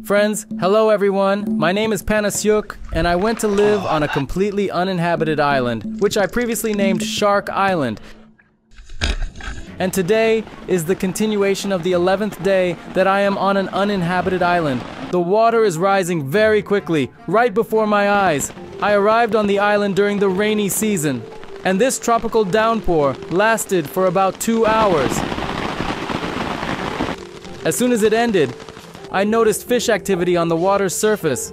Friends, hello everyone. My name is Panasyuk, and I went to live on a completely uninhabited island, which I previously named Shark Island. And today is the continuation of the 11th day that I am on an uninhabited island. The water is rising very quickly, right before my eyes. I arrived on the island during the rainy season, and this tropical downpour lasted for about 2 hours. As soon as it ended, I noticed fish activity on the water's surface.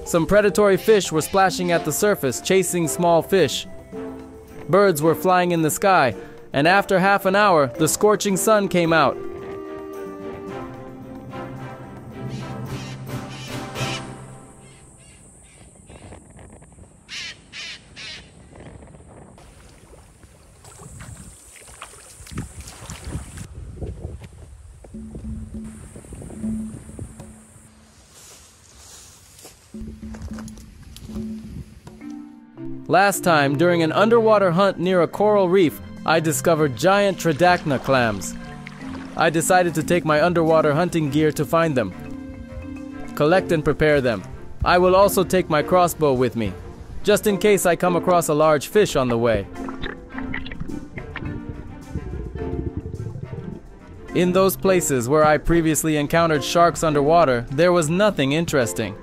Some predatory fish were splashing at the surface, chasing small fish. Birds were flying in the sky, and after half an hour, the scorching sun came out. Last time, during an underwater hunt near a coral reef, I discovered giant tridacna clams. I decided to take my underwater hunting gear to find them. Collect and prepare them. I will also take my crossbow with me, just in case I come across a large fish on the way. In those places where I previously encountered sharks underwater, there was nothing interesting.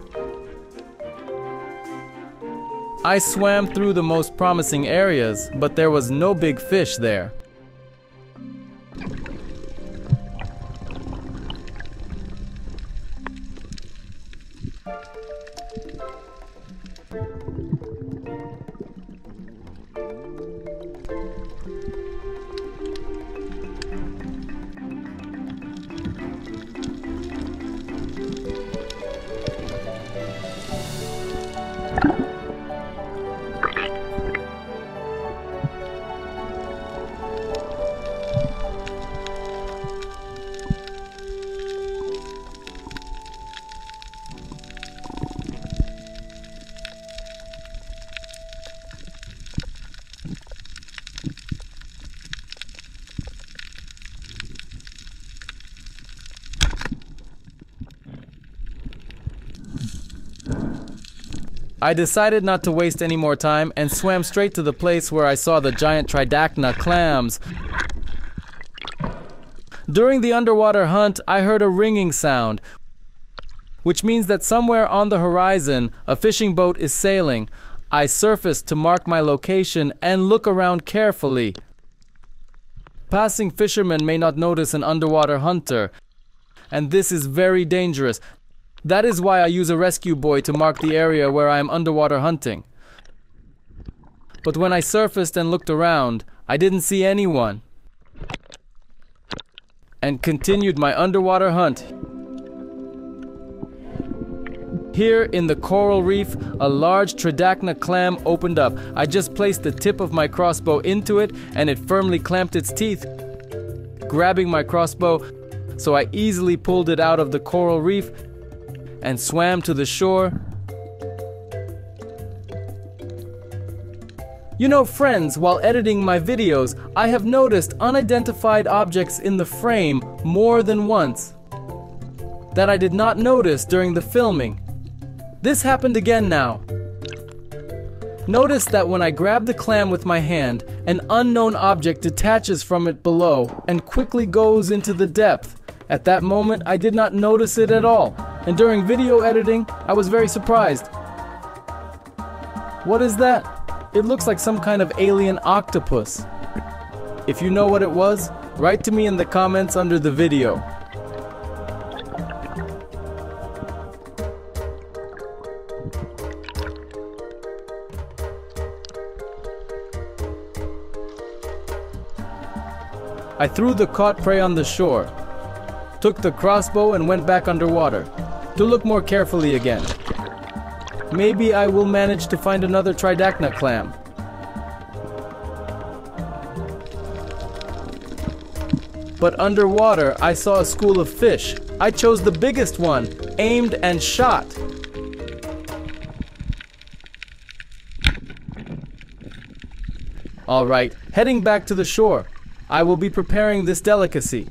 I swam through the most promising areas, but there was no big fish there. I decided not to waste any more time and swam straight to the place where I saw the giant tridacna clams. During the underwater hunt, I heard a ringing sound, which means that somewhere on the horizon, a fishing boat is sailing. I surfaced to mark my location and look around carefully. Passing fishermen may not notice an underwater hunter, and this is very dangerous. That is why I use a rescue buoy to mark the area where I am underwater hunting. But when I surfaced and looked around, I didn't see anyone, and continued my underwater hunt. Here in the coral reef, a large tridacna clam opened up. I just placed the tip of my crossbow into it, and it firmly clamped its teeth. Grabbing my crossbow, so I easily pulled it out of the coral reef and swam to the shore. You know, friends, while editing my videos, I have noticed unidentified objects in the frame more than once that I did not notice during the filming. This happened again now. Notice that when I grab the clam with my hand, an unknown object detaches from it below and quickly goes into the depth. At that moment, I did not notice it at all, and during video editing, I was very surprised. What is that? It looks like some kind of alien octopus. If you know what it was, write to me in the comments under the video. I threw the caught prey on the shore, took the crossbow and went back underwater to look more carefully again. Maybe I will manage to find another tridacna clam. But underwater, I saw a school of fish. I chose the biggest one, aimed and shot. All right, heading back to the shore. I will be preparing this delicacy.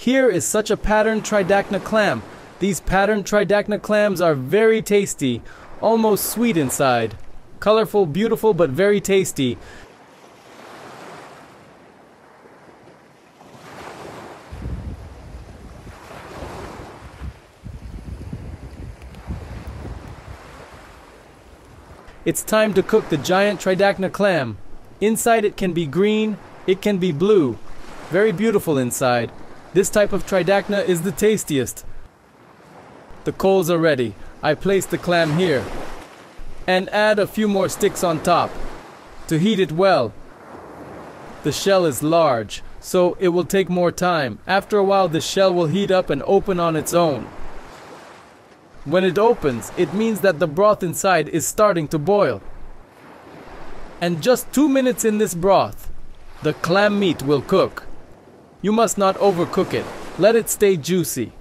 Here is such a patterned tridacna clam. These patterned tridacna clams are very tasty, almost sweet inside. Colorful, beautiful, but very tasty. It's time to cook the giant tridacna clam. Inside it can be green, it can be blue. Very beautiful inside. This type of tridacna is the tastiest. The coals are ready. I place the clam here and add a few more sticks on top to heat it well. The shell is large, so it will take more time. After a while, the shell will heat up and open on its own. When it opens, it means that the broth inside is starting to boil. And just 2 minutes in this broth, the clam meat will cook. You must not overcook it. Let it stay juicy.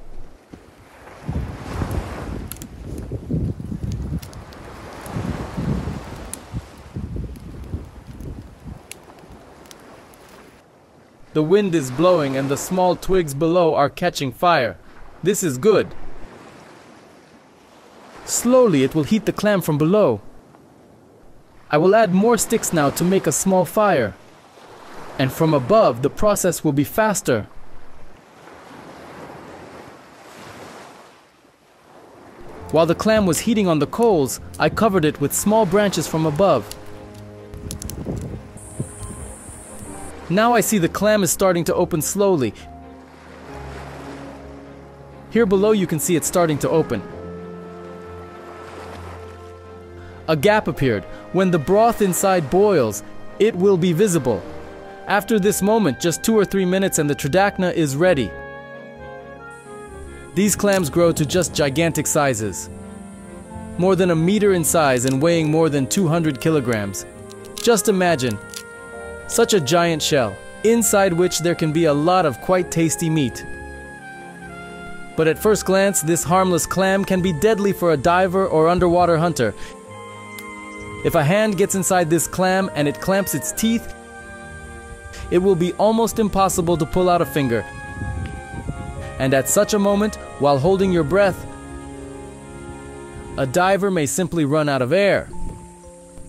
The wind is blowing and the small twigs below are catching fire. This is good. Slowly it will heat the clam from below. I will add more sticks now to make a small fire. And from above, the process will be faster. While the clam was heating on the coals, I covered it with small branches from above. Now I see the clam is starting to open slowly. Here below you can see it starting to open. A gap appeared. When the broth inside boils, it will be visible. After this moment, just 2 or 3 minutes and the tridacna is ready. These clams grow to just gigantic sizes. More than 1 meter in size and weighing more than 200 kilograms. Just imagine, such a giant shell, inside which there can be a lot of quite tasty meat. But at first glance, this harmless clam can be deadly for a diver or underwater hunter. If a hand gets inside this clam and it clamps its teeth, it will be almost impossible to pull out a finger. And at such a moment, while holding your breath, a diver may simply run out of air.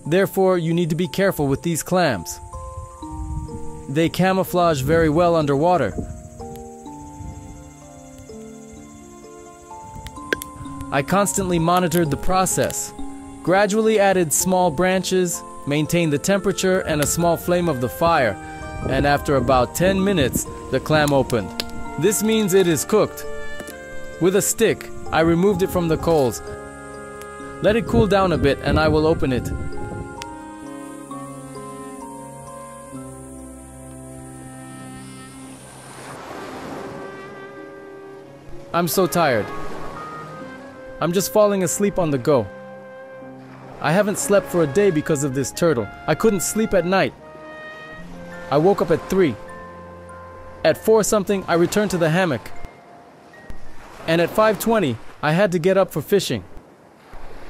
Therefore, you need to be careful with these clams. They camouflage very well underwater. I constantly monitored the process. Gradually added small branches, maintained the temperature and a small flame of the fire, and after about 10 minutes, the clam opened. This means it is cooked. With a stick, I removed it from the coals. Let it cool down a bit and I will open it. I'm so tired. I'm just falling asleep on the go. I haven't slept for a day because of this turtle. I couldn't sleep at night. I woke up at 3. At 4 something, I returned to the hammock. And at 5:20, I had to get up for fishing.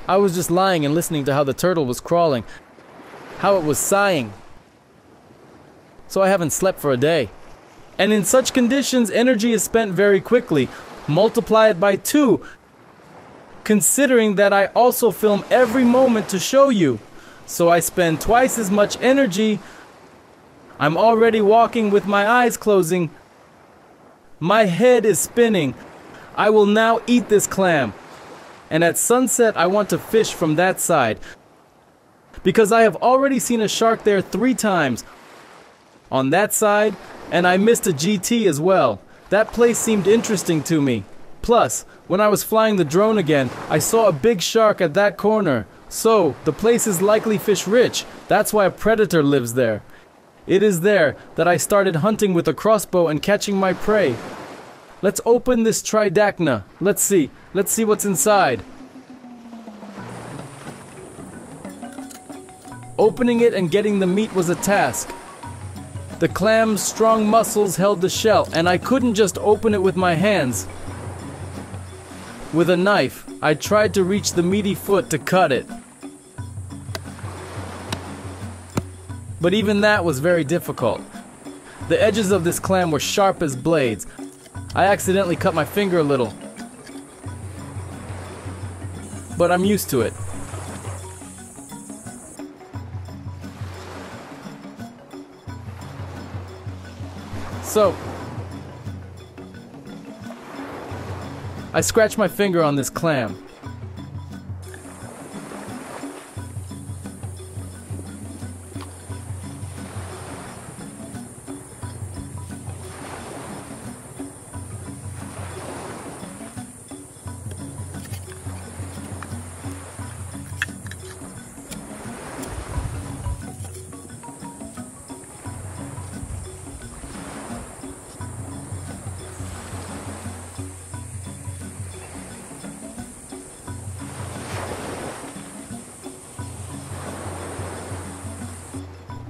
I was just lying and listening to how the turtle was crawling, how it was sighing. So I haven't slept for a day. And in such conditions, energy is spent very quickly. Multiply it by 2. Considering that I also film every moment to show you. So I spend twice as much energy. I'm already walking with my eyes closing. My head is spinning. I will now eat this clam. And at sunset I want to fish from that side. Because I have already seen a shark there 3 times. On that side, and I missed a GT as well. That place seemed interesting to me. Plus, when I was flying the drone again, I saw a big shark at that corner. So, the place is likely fish rich. That's why a predator lives there. It is there that I started hunting with a crossbow and catching my prey. Let's open this tridacna. Let's see what's inside. Opening it and getting the meat was a task. The clam's strong muscles held the shell, and I couldn't just open it with my hands. With a knife, I tried to reach the meaty foot to cut it. But even that was very difficult. The edges of this clam were sharp as blades. I accidentally cut my finger a little, but I'm used to it. So, I scratch my finger on this clam.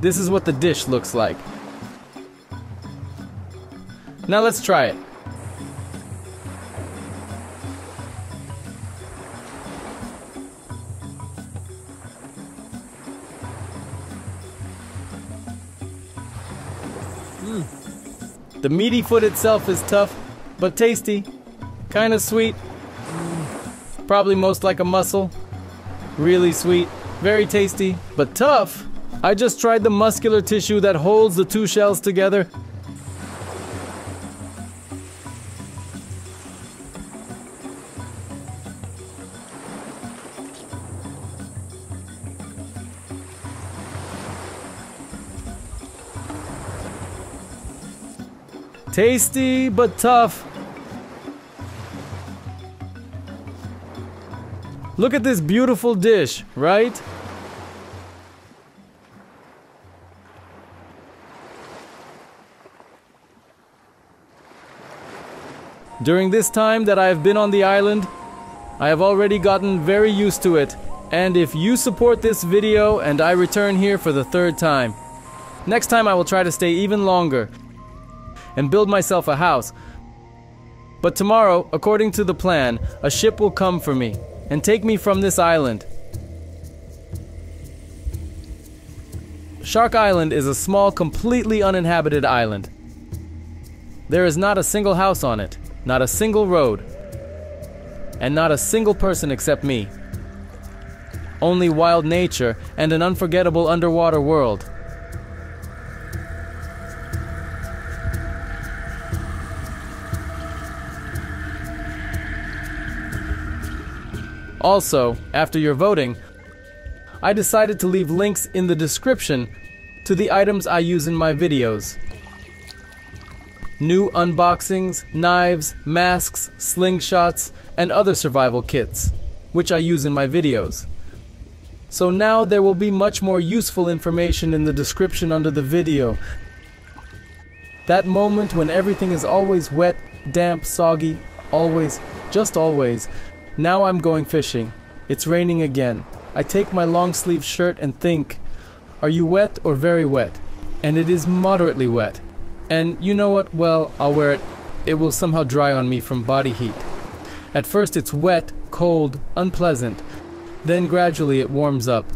This is what the dish looks like. Now let's try it. The meaty foot itself is tough, but tasty. Kinda sweet. Probably most like a mussel. Really sweet. Very tasty, but tough. I just tried the muscular tissue that holds the two shells together. Tasty, but tough. Look at this beautiful dish, right? During this time that I have been on the island, I have already gotten very used to it. And if you support this video and I return here for the third time, next time I will try to stay even longer and build myself a house. But tomorrow, according to the plan, a ship will come for me and take me from this island. Shark Island is a small, completely uninhabited island. There is not a single house on it. Not a single road, and not a single person except me. Only wild nature and an unforgettable underwater world. Also, after your voting, I decided to leave links in the description to the items I use in my videos. New unboxings, knives, masks, slingshots, and other survival kits, which I use in my videos. So now there will be much more useful information in the description under the video. That moment when everything is always wet, damp, soggy, always, just always. Now I'm going fishing. It's raining again. I take my long sleeve shirt and think, are you wet or very wet? And it is moderately wet. And you know what? Well, I'll wear it. It will somehow dry on me from body heat. At first it's wet, cold, unpleasant. Then gradually it warms up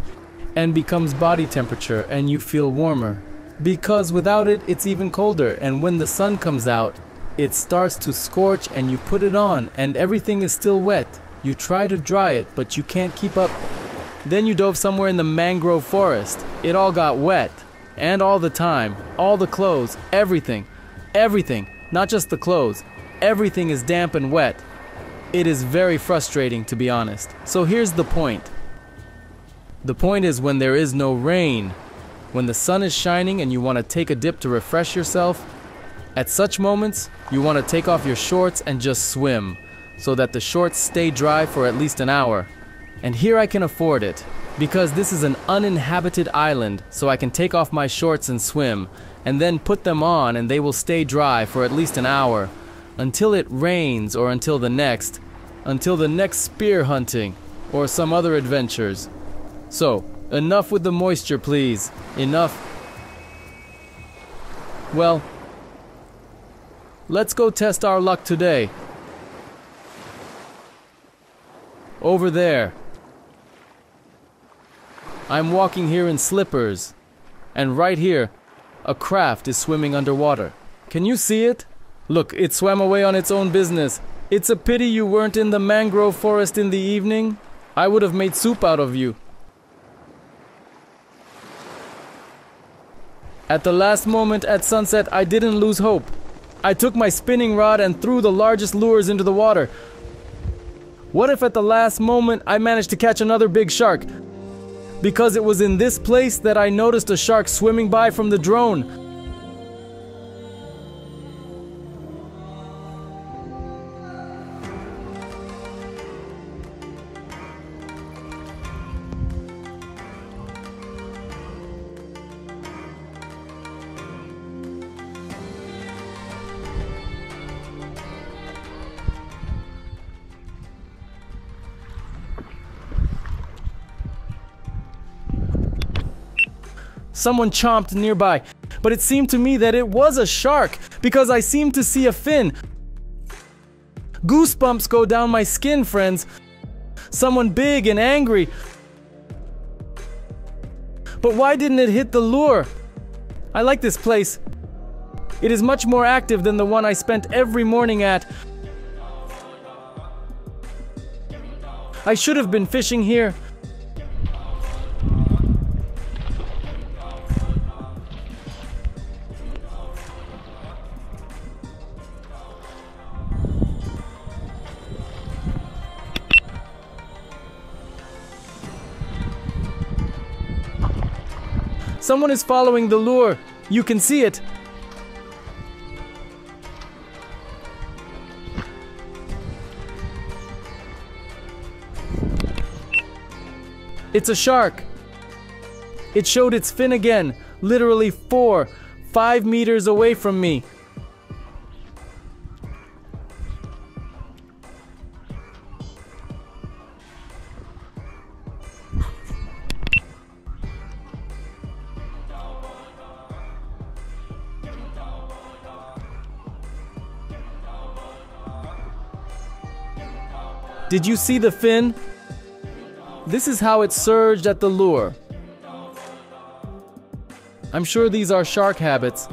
and becomes body temperature and you feel warmer. Because without it, it's even colder. And when the sun comes out, it starts to scorch and you put it on and everything is still wet. You try to dry it, but you can't keep up. Then you dove somewhere in the mangrove forest. It all got wet. And all the time, all the clothes, everything, not just the clothes, everything is damp and wet. It is very frustrating, to be honest. So here's the point. The point is when there is no rain, when the sun is shining and you want to take a dip to refresh yourself, at such moments, you want to take off your shorts and just swim, so that the shorts stay dry for at least an hour. And here I can afford it. Because this is an uninhabited island, so I can take off my shorts and swim, and then put them on and they will stay dry for at least an hour, until it rains or until the next spear hunting, or some other adventures. So, enough with the moisture, please. Enough. Well, let's go test our luck today. Over there. I'm walking here in slippers, and right here, a craft is swimming underwater. Can you see it? Look, it swam away on its own business. It's a pity you weren't in the mangrove forest in the evening. I would have made soup out of you. At the last moment at sunset, I didn't lose hope. I took my spinning rod and threw the largest lures into the water. What if at the last moment I managed to catch another big shark? Because it was in this place that I noticed a shark swimming by from the drone. Someone chomped nearby, but it seemed to me that it was a shark because I seemed to see a fin. Goosebumps go down my skin, friends. Someone big and angry. But why didn't it hit the lure? I like this place. It is much more active than the one I spent every morning at. I should have been fishing here. Someone is following the lure. You can see it. It's a shark. It showed its fin again, literally 5 meters away from me. Did you see the fin? This is how it surged at the lure. I'm sure these are shark habits.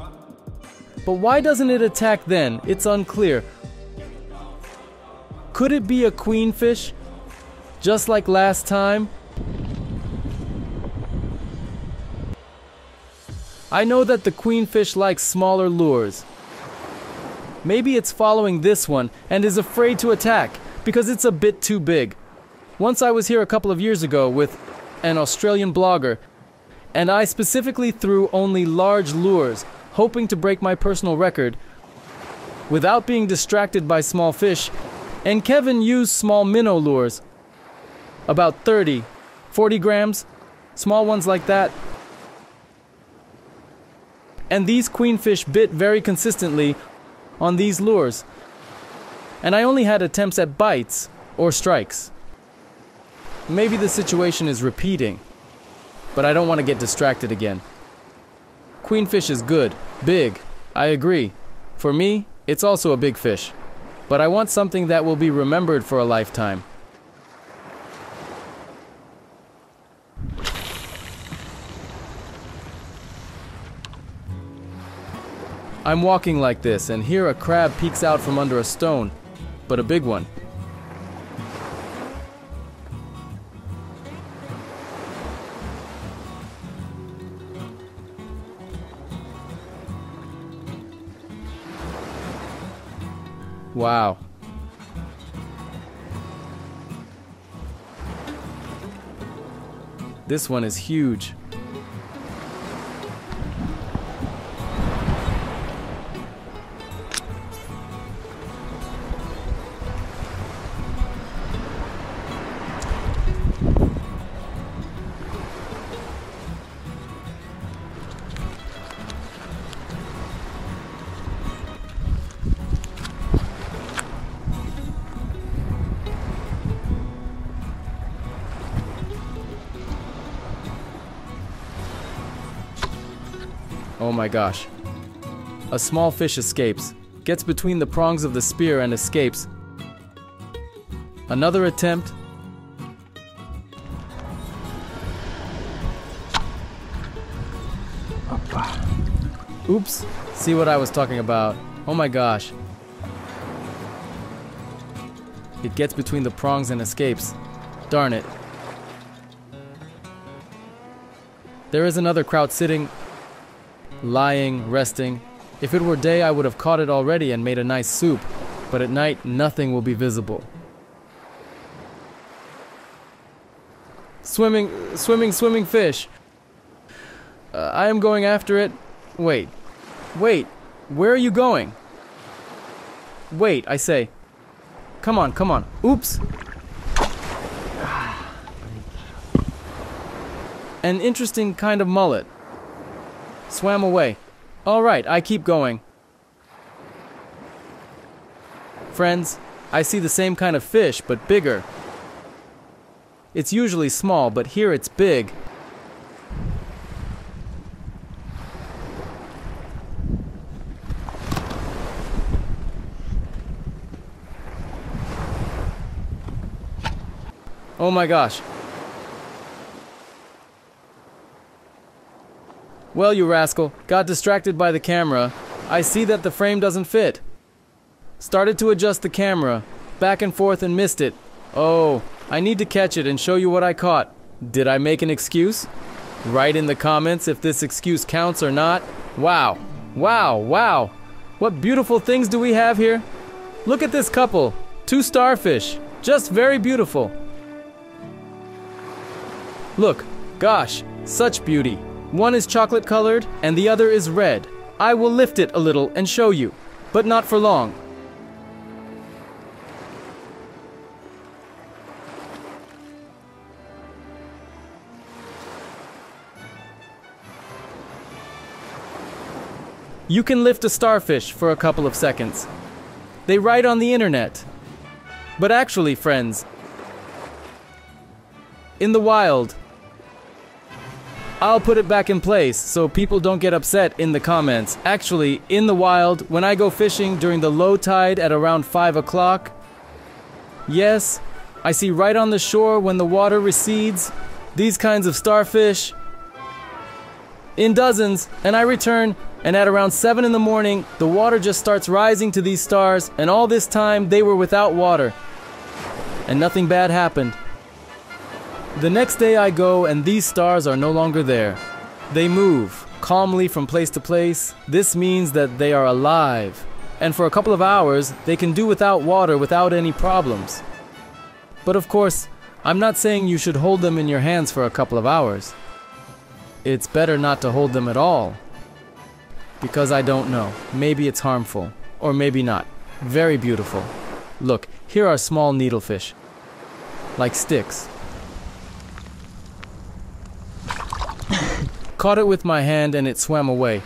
But why doesn't it attack then? It's unclear. Could it be a queenfish? Just like last time? I know that the queenfish likes smaller lures. Maybe it's following this one and is afraid to attack because it's a bit too big. Once I was here a couple of years ago with an Australian blogger, and I specifically threw only large lures, hoping to break my personal record without being distracted by small fish, and Kevin used small minnow lures, about 30, 40 grams, small ones like that. And these queenfish bit very consistently on these lures. And I only had attempts at bites or strikes. Maybe the situation is repeating, but I don't want to get distracted again. Queenfish is good, big, I agree. For me, it's also a big fish, but I want something that will be remembered for a lifetime. I'm walking like this, and here a crab peeks out from under a stone, but a big one. Wow. This one is huge. Oh my gosh. A small fish escapes, gets between the prongs of the spear and escapes. Another attempt. Oops. See what I was talking about. Oh my gosh. It gets between the prongs and escapes. Darn it. There is another kraut sitting, lying, resting. If it were day, I would have caught it already and made a nice soup, but at night, nothing will be visible. Swimming fish. I am going after it. Wait, where are you going? Wait, I say. Come on. Oops. An interesting kind of mullet. Swam away. Alright, I keep going. Friends, I see the same kind of fish, but bigger. It's usually small, but here it's big. Oh my gosh. Well, you rascal, got distracted by the camera. I see that the frame doesn't fit. Started to adjust the camera, back and forth and missed it. Oh, I need to catch it and show you what I caught. Did I make an excuse? Write in the comments if this excuse counts or not. Wow. What beautiful things do we have here? Look at this couple. 2 starfish. Just very beautiful. Look, gosh, such beauty. One is chocolate colored and the other is red. I will lift it a little and show you, but not for long. You can lift a starfish for a couple of seconds. They write on the internet. But actually, friends, in the wild, I'll put it back in place so people don't get upset in the comments. Actually, in the wild, when I go fishing during the low tide at around 5 o'clock, yes, I see right on the shore when the water recedes, these kinds of starfish in dozens, and I return, and at around 7 in the morning, the water just starts rising to these stars, and all this time they were without water, and nothing bad happened. The next day I go and these stars are no longer there. They move calmly from place to place. This means that they are alive. And for a couple of hours, they can do without water without any problems. But of course, I'm not saying you should hold them in your hands for a couple of hours. It's better not to hold them at all. Because I don't know. Maybe it's harmful. Or maybe not. Very beautiful. Look, here are small needlefish. Like sticks. Caught it with my hand and it swam away.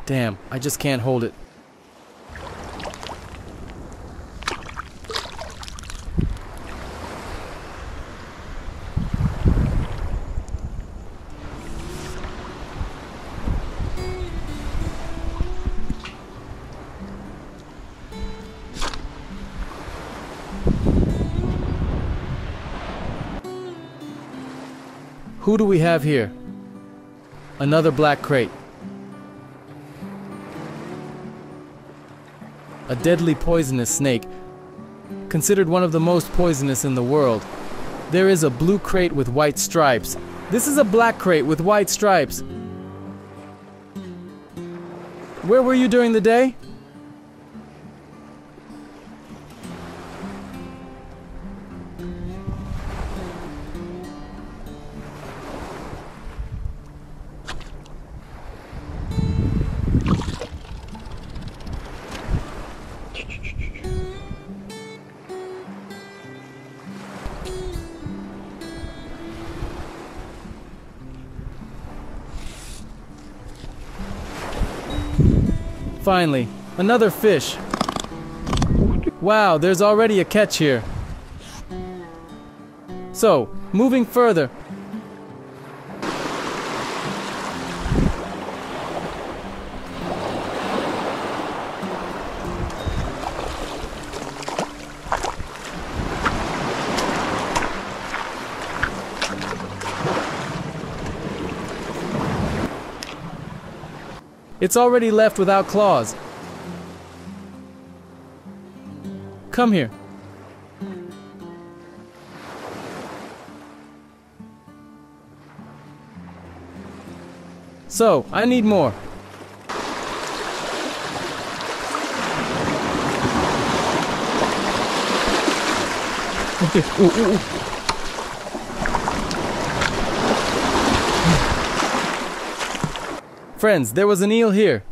Damn, I just can't hold it. Who do we have here? Another black crate. A deadly poisonous snake, considered one of the most poisonous in the world. There is a blue crate with white stripes. This is a black crate with white stripes. Where were you during the day? Finally, another fish. Wow, there's already a catch here. So, moving further. It's already left without claws. Come here. So, I need more. Okay. Ooh. Friends, there was an eel here.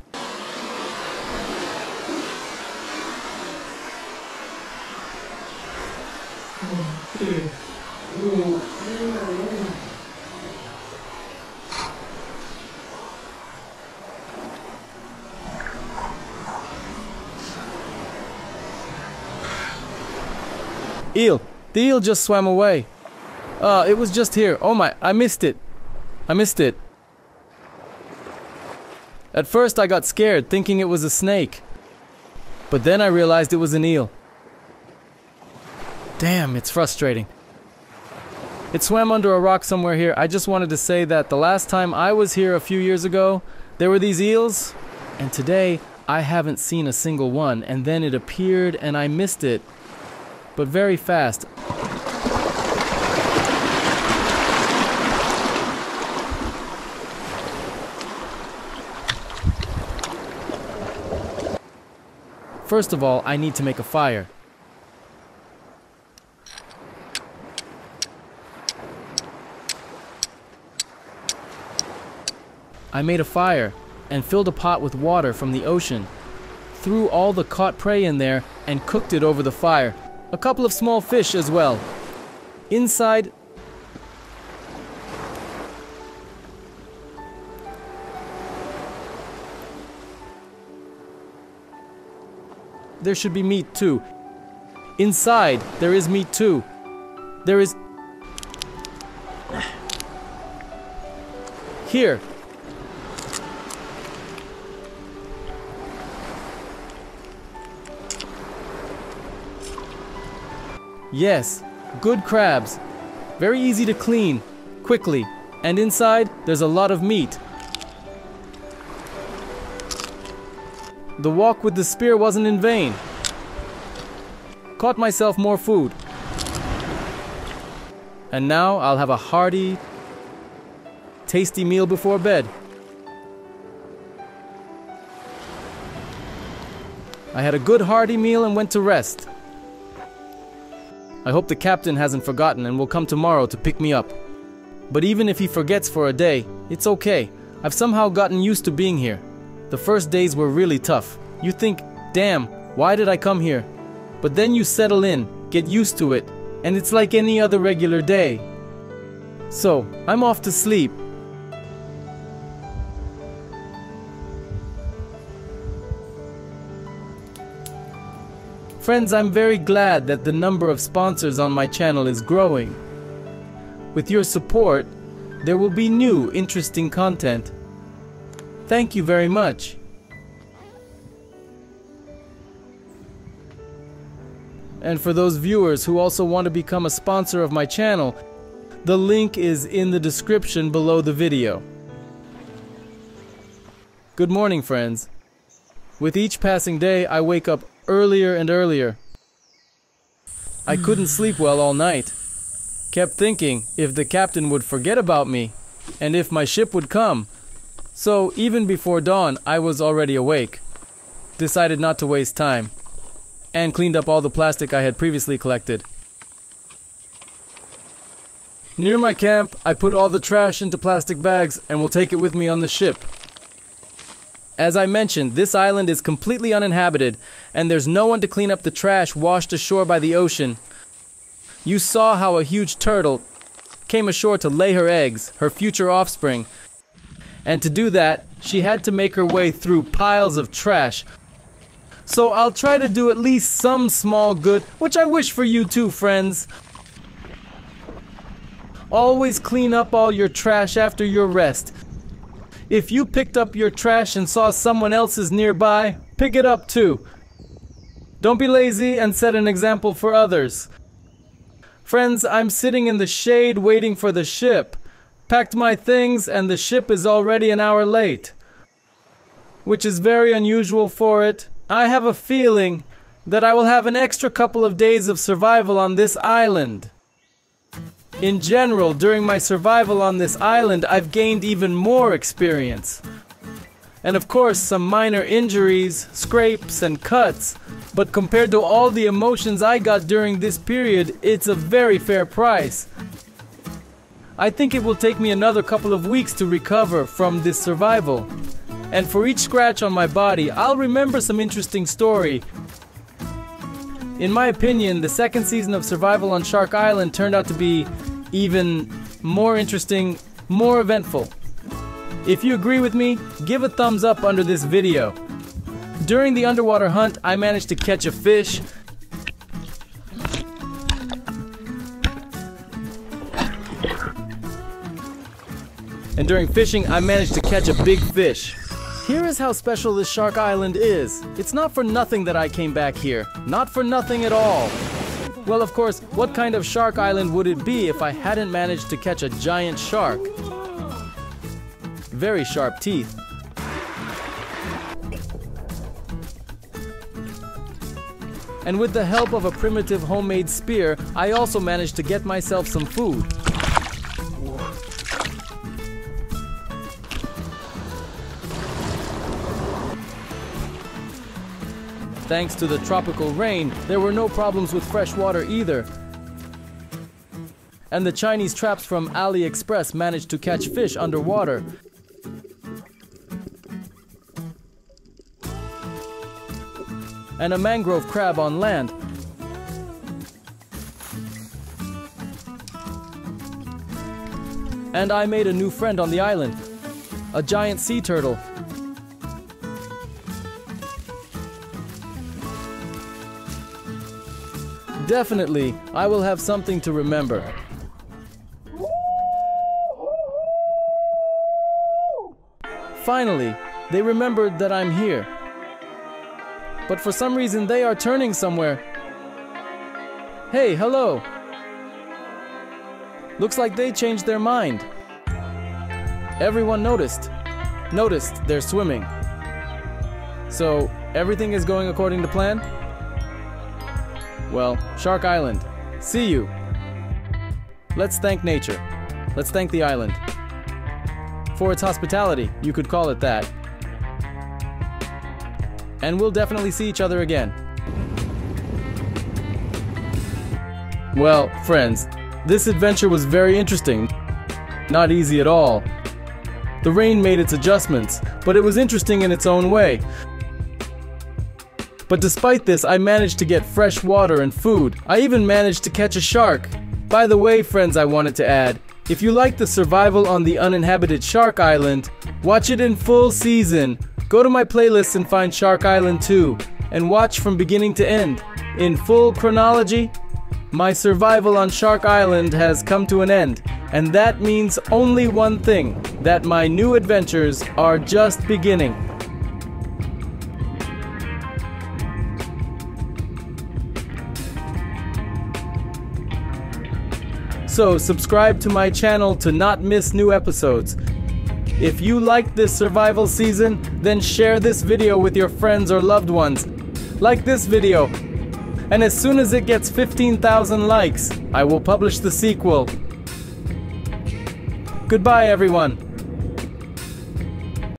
Eel. The eel just swam away. It was just here. Oh my, I missed it. At first I got scared, thinking it was a snake. But then I realized it was an eel. Damn, it's frustrating. It swam under a rock somewhere here. I just wanted to say that the last time I was here a few years ago, there were these eels, and today I haven't seen a single one, and then it appeared and I missed it. But very fast. First of all, I need to make a fire. I made a fire and filled a pot with water from the ocean, threw all the caught prey in there and cooked it over the fire. A couple of small fish as well. Inside, there should be meat too. Inside, there is meat too. There is... Here. Yes, good crabs. Very easy to clean, quickly. And inside, there's a lot of meat. The walk with the spear wasn't in vain. Caught myself more food. And now I'll have a hearty, tasty meal before bed. I had a good hearty meal and went to rest. I hope the captain hasn't forgotten and will come tomorrow to pick me up. But even if he forgets for a day, it's okay. I've somehow gotten used to being here. The first days were really tough. You think, damn, why did I come here? But then you settle in, get used to it, and it's like any other regular day. So, I'm off to sleep. Friends, I'm very glad that the number of sponsors on my channel is growing. With your support, there will be new, interesting content. Thank you very much. And for those viewers who also want to become a sponsor of my channel, the link is in the description below the video. Good morning, friends. With each passing day, I wake up earlier and earlier. I couldn't sleep well all night. Kept thinking if the captain would forget about me, and if my ship would come. So even before dawn, I was already awake. Decided not to waste time, and cleaned up all the plastic I had previously collected. Near my camp, I put all the trash into plastic bags and will take it with me on the ship. As I mentioned, this island is completely uninhabited, and there's no one to clean up the trash washed ashore by the ocean. You saw how a huge turtle came ashore to lay her eggs, her future offspring. And to do that, she had to make her way through piles of trash. So I'll try to do at least some small good, which I wish for you too, friends. Always clean up all your trash after your rest. If you picked up your trash and saw someone else's nearby, pick it up too. Don't be lazy and set an example for others. Friends, I'm sitting in the shade waiting for the ship. Packed my things and the ship is already an hour late. Which is very unusual for it. I have a feeling that I will have an extra couple of days of survival on this island. In general, during my survival on this island, I've gained even more experience. And of course, some minor injuries, scrapes, and cuts. But compared to all the emotions I got during this period, it's a very fair price. I think it will take me another couple of weeks to recover from this survival. And for each scratch on my body, I'll remember some interesting story. In my opinion, the second season of Survival on Shark Island turned out to be even more interesting, more eventful. If you agree with me, give a thumbs up under this video. During the underwater hunt, I managed to catch a fish. And during fishing, I managed to catch a big fish. Here is how special this Shark Island is. It's not for nothing that I came back here. Not for nothing at all. Well, of course, what kind of Shark Island would it be if I hadn't managed to catch a giant shark? Very sharp teeth. And with the help of a primitive homemade spear, I also managed to get myself some food. Thanks to the tropical rain, there were no problems with fresh water either. And the Chinese traps from AliExpress managed to catch fish underwater. And a mangrove crab on land. And I made a new friend on the island, a giant sea turtle. Definitely, I will have something to remember. Finally, they remembered that I'm here. But for some reason, they are turning somewhere. Hey, hello. Looks like they changed their mind. Everyone noticed they're swimming. So, everything is going according to plan? Well, Shark Island, see you. Let's thank nature. Let's thank the island. For its hospitality, you could call it that. And we'll definitely see each other again. Well, friends, this adventure was very interesting. Not easy at all. The rain made its adjustments, but it was interesting in its own way. But despite this, I managed to get fresh water and food. I even managed to catch a shark. By the way, friends, I wanted to add, if you like the survival on the uninhabited Shark Island, watch it in full season. Go to my playlist and find Shark Island 2, and watch from beginning to end. In full chronology, my survival on Shark Island has come to an end, and that means only one thing, that my new adventures are just beginning. So subscribe to my channel to not miss new episodes. If you liked this survival season, then share this video with your friends or loved ones. Like this video. And as soon as it gets 15,000 likes, I will publish the sequel. Goodbye, everyone.